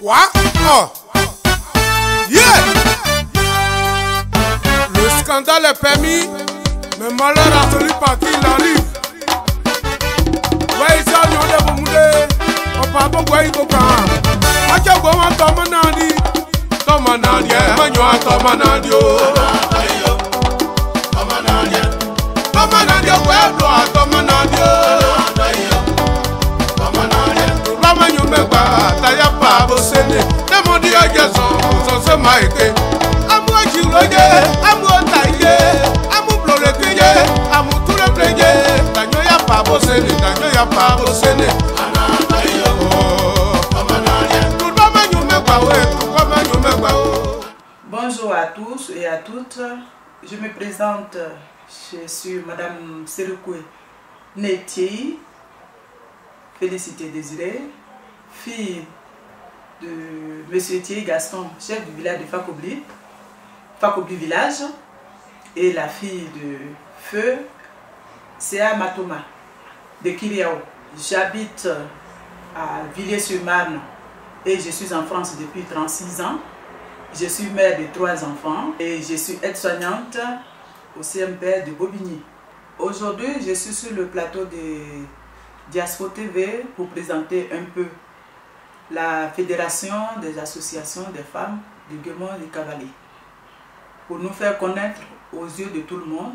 Quoi? Oh. Yeah. Le scandale est permis, mais malheur absolu par qui il arrive. Ouais, ça, nous devons mouler. On parle pas de quoi. Acha goma tomanandi, tomanandi, manyo tomanandi, tomanandi, tomanandi, weblo tomanandi, tomanandi. La manyo meba, taya pa bosene. Demandi a Jason, son se maike. Amu ajiloye, amu taye, amu blolekeye, amu tulepleye. Tanyo ya pa bosene, tanyo ya pa bosene. Bonjour à tous et à toutes. Je me présente, je suis Madame Serukwe Netiei, Félicité Désiré, fille de Monsieur Thier Gaston, chef du village de Fakobli, Fakobli village, et la fille de Feu, Sea Matoma, de Kiriao. J'habite à Villiers-sur-Marne et je suis en France depuis 36 ans. Je suis mère de 3 enfants et je suis aide-soignante au CMP de Bobigny. Aujourd'hui, je suis sur le plateau de Diaspora TV pour présenter un peu la Fédération des associations des femmes du Guémon et Cavalier. Pour nous faire connaître aux yeux de tout le monde,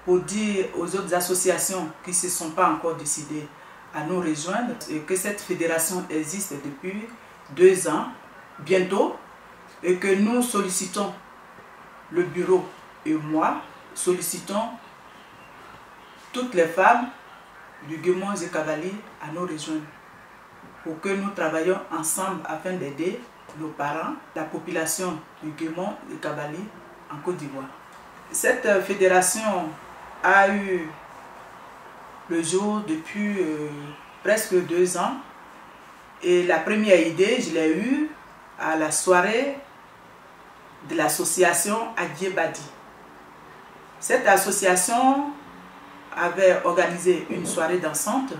pour dire aux autres associations qui ne se sont pas encore décidées à nous rejoindre et que cette fédération existe depuis 2 ans, bientôt, et que nous sollicitons, le bureau et moi, sollicitons toutes les femmes du Guémon et Cavalier à nous rejoindre pour que nous travaillions ensemble afin d'aider nos parents, la population du Guémon et Cavalier en Côte d'Ivoire. Cette fédération a eu le jour depuis presque 2 ans et la première idée, je l'ai eue à la soirée de l'association Adjebadi. Cette association avait organisé une soirée dansante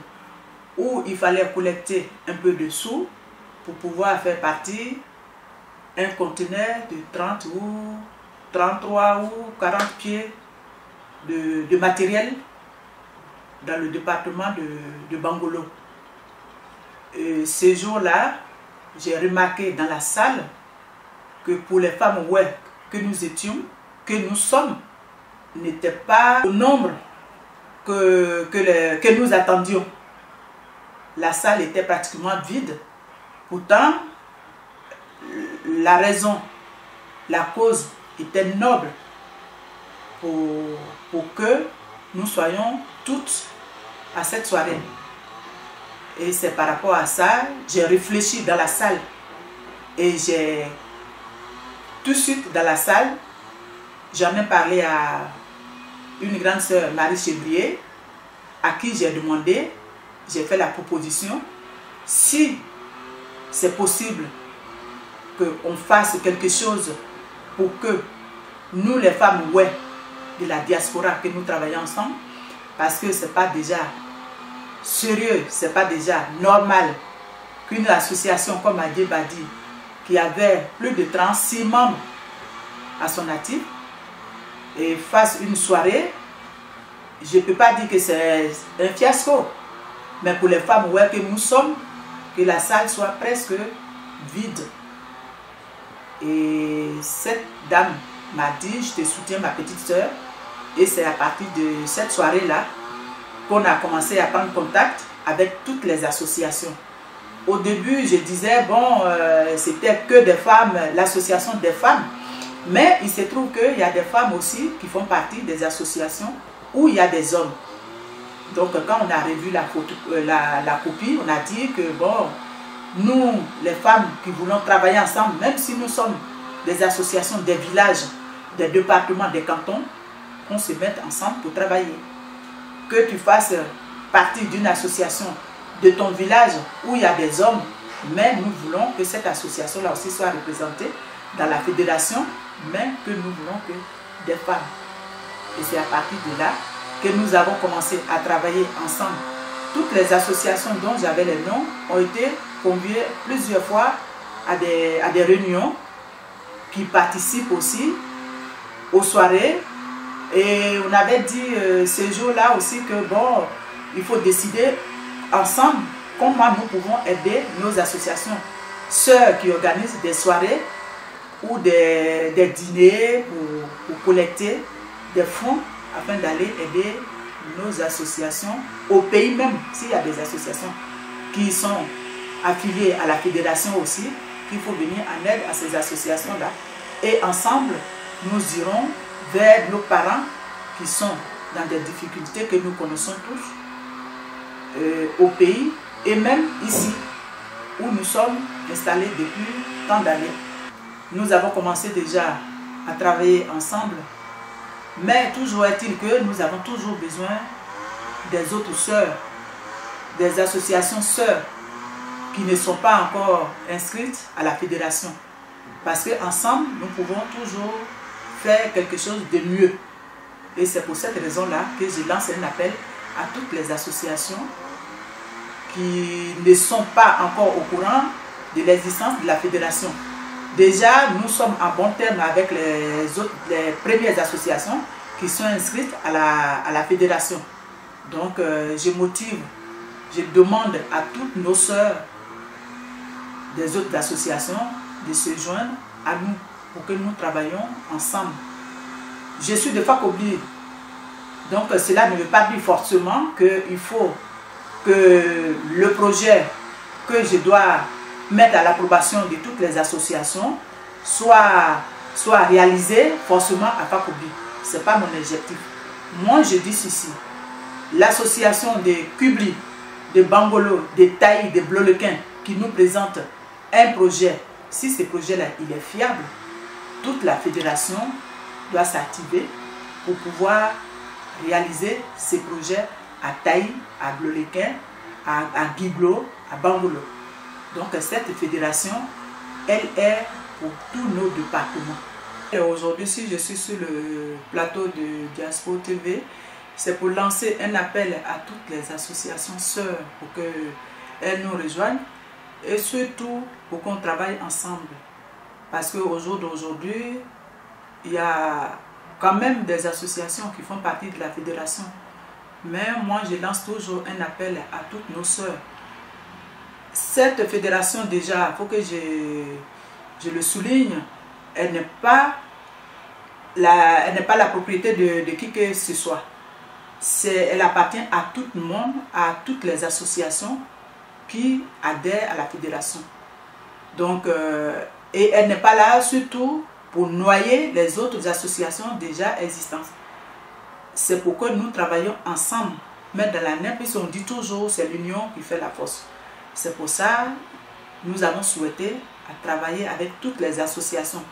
où il fallait collecter un peu de sous pour pouvoir faire partir un conteneur de 30 ou 33 ou 40 pieds de matériel dans le département de Bangolo. Et ce jour-là, j'ai remarqué dans la salle que pour les femmes que nous étions, que nous sommes, n'était pas au nombre que nous attendions. La salle était pratiquement vide. Pourtant, la raison, la cause était noble pour que nous soyons toutes à cette soirée. Et c'est par rapport à ça, j'ai réfléchi dans la salle et j'ai tout de suite dans la salle, j'en ai parlé à une grande sœur, Marie Chevrier, à qui j'ai demandé, j'ai fait la proposition, si c'est possible qu'on fasse quelque chose pour que nous les femmes de la diaspora, que nous travaillons ensemble, parce que ce n'est pas déjà sérieux, ce n'est pas déjà normal qu'une association comme Adjebadi, qui avait plus de 36 membres à son actif, et fasse une soirée, je ne peux pas dire que c'est un fiasco, mais pour les femmes que nous sommes, que la salle soit presque vide. Et cette dame m'a dit, je te soutiens ma petite soeur, et c'est à partir de cette soirée-là qu'on a commencé à prendre contact avec toutes les associations. Au début, je disais, bon, c'était que des femmes, l'association des femmes, mais il se trouve qu'il y a des femmes aussi qui font partie des associations où il y a des hommes. Donc, quand on a revu la copie, on a dit que, bon, nous, les femmes qui voulons travailler ensemble, même si nous sommes des associations des villages, des départements, des cantons, qu'on se mette ensemble pour travailler. Que tu fasses partie d'une association de ton village où il y a des hommes, mais nous voulons que cette association-là aussi soit représentée dans la fédération, mais que nous voulons que des femmes. Et c'est à partir de là que nous avons commencé à travailler ensemble. Toutes les associations dont j'avais les noms ont été conviées plusieurs fois à des réunions, qui participent aussi aux soirées. Et on avait dit ce jour-là aussi que bon, il faut décider ensemble comment nous pouvons aider nos associations sœurs qui organisent des soirées ou des dîners pour collecter des fonds afin d'aller aider nos associations au pays même, s'il y a des associations qui sont affiliées à la fédération aussi, qu'il faut venir en aide à ces associations-là. Et ensemble, nous irons vers nos parents qui sont dans des difficultés que nous connaissons tous au pays et même ici où nous sommes installés depuis tant d'années. Nous avons commencé déjà à travailler ensemble, mais toujours est-il que nous avons toujours besoin des autres sœurs, des associations sœurs qui ne sont pas encore inscrites à la fédération. Parce qu'ensemble, nous pouvons toujours faire quelque chose de mieux. Et c'est pour cette raison-là que je lance un appel à toutes les associations qui ne sont pas encore au courant de l'existence de la fédération. Déjà, nous sommes en bon terme avec les premières associations qui sont inscrites à la fédération. Donc, je demande à toutes nos sœurs des autres associations de se joindre à nous pour que nous travaillions ensemble. Je suis de Fakobli, donc cela ne veut pas dire forcément qu'il faut que le projet que je dois mettre à l'approbation de toutes les associations soit réalisé forcément à Fakobli. Ce n'est pas mon objectif. Moi, je dis ceci. L'association de Kubli, de Bangolo, de Taï, de Blolequin qui nous présente un projet, si ce projet-là il est fiable, toute la fédération doit s'activer pour pouvoir réaliser ces projets à Taï, à Blolequin, à Guiblo, à Bangolo. Donc cette fédération, elle est pour tous nos départements. Aujourd'hui, si je suis sur le plateau de Diaspora TV, c'est pour lancer un appel à toutes les associations sœurs pour qu'elles nous rejoignent et surtout pour qu'on travaille ensemble. Parce qu'au jour d'aujourd'hui, il y a quand même des associations qui font partie de la fédération. Mais moi, je lance toujours un appel à toutes nos sœurs. Cette fédération, déjà, il faut que je le souligne, elle n'est pas la propriété de qui que ce soit. Elle appartient à tout le monde, à toutes les associations qui adhèrent à la fédération. Donc, et elle n'est pas là surtout pour noyer les autres associations déjà existantes. C'est pourquoi nous travaillons ensemble, mais dans la NEP, on dit toujours c'est l'union qui fait la force. C'est pour ça que nous avons souhaité travailler avec toutes les associations.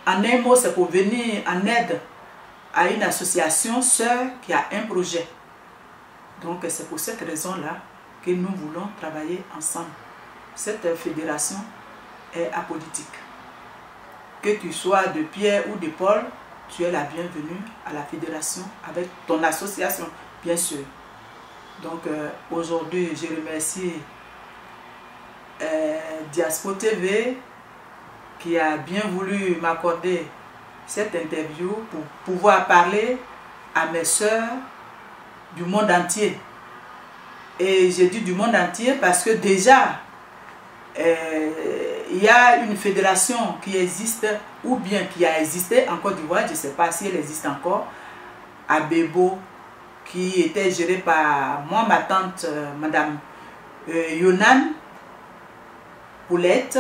En un mot, c'est pour venir en aide à une association sœur qui a un projet. Donc c'est pour cette raison-là que nous voulons travailler ensemble. Cette fédération est apolitique. Que tu sois de Pierre ou de Paul, tu es la bienvenue à la fédération avec ton association, bien sûr. Donc aujourd'hui, je remercie Diaspora TV qui a bien voulu m'accorder cette interview pour pouvoir parler à mes sœurs du monde entier. Et je dis du monde entier parce que déjà, il y a une fédération qui existe ou bien qui a existé en Côte d'Ivoire, je ne sais pas si elle existe encore, à Bébo, qui était gérée par moi, ma tante, Madame Yonan Poulette,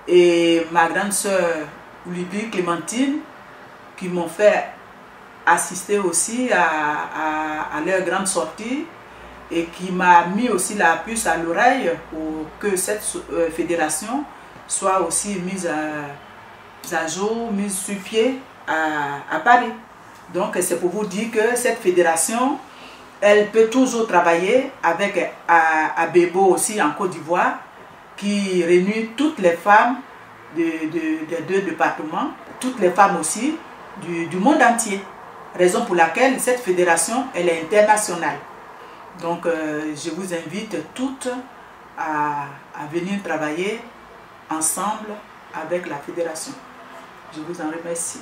et ma grande sœur Olivier Clémentine, qui m'ont fait assister aussi à leur grande sortie et qui m'a mis aussi la puce à l'oreille pour que cette fédération soit aussi mise à jour, mise sur pied à Paris. Donc c'est pour vous dire que cette fédération, elle peut toujours travailler avec Abebo aussi en Côte d'Ivoire, qui réunit toutes les femmes des deux départements, toutes les femmes aussi du monde entier. Raison pour laquelle cette fédération, elle est internationale. Donc je vous invite toutes à venir travailler ensemble avec la fédération. Je vous en remercie.